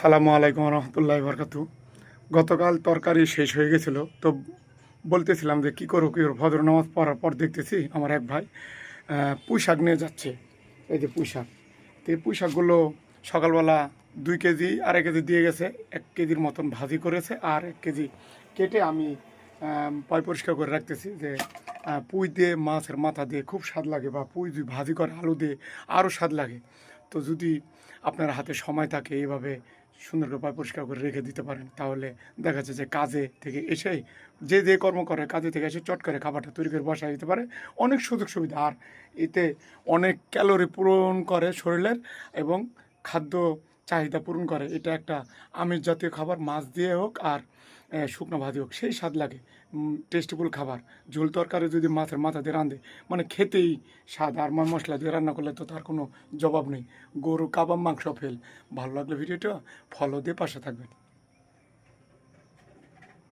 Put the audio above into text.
সালামু আলাইকুম রহমতুল্লাহ বরকাতু। গতকাল তরকারি শেষ হয়ে গেছিলো, তো বলতেছিলাম যে কী করো ফজর নামাজ পড়ার পর দেখতেছি আমার এক ভাই পুঁই শাক নিয়ে যাচ্ছে। এই যে পুঁই শাক, তো এই পুঁই শাকগুলো সকালবেলা 2 কেজি 2.5 কেজি দিয়ে গেছে। 1 কেজির মতন ভাজি করেছে, আর 1 কেজি কেটে আমি পয় পরিষ্কার করে রাখতেছি। যে পুঁই দিয়ে মাছের মাথা দিয়ে খুব স্বাদ লাগে, বা পুঁই যদি ভাজি করে আলু দিয়ে আরও স্বাদ লাগে। তো যদি আপনার হাতে সময় থাকে এইভাবে সুন্দর করে পয় পরিষ্কার করে রেখে দিতে পারেন, তাহলে দেখা যাচ্ছে যে কাজে থেকে এসেই যে কর্ম করে কাজে থেকে এসে চট করে খাবারটা তৈরি করে বসা দিতে পারে। অনেক সুযোগ সুবিধা, আর এতে অনেক ক্যালোরি পূরণ করে শরীরের, এবং খাদ্য চাহিদা পূরণ করে। এটা একটা আমিষ জাতীয় খাবার, মাছ দিয়ে হোক আর শুকনো ভাজি হোক, সেই স্বাদ লাগে। টেস্টিফুল খাবার। ঝোল তরকারি যদি মাছের মাথা দিয়ে রাঁধে, মানে খেতেই স্বাদ। আর মশলা দিয়ে রান্না করলে তো তার কোনো জবাব নেই। গরু কাবাব মাংস ফেল। ভালো লাগলে ভিডিওটা ফলো দিয়ে পাশে থাকবেন।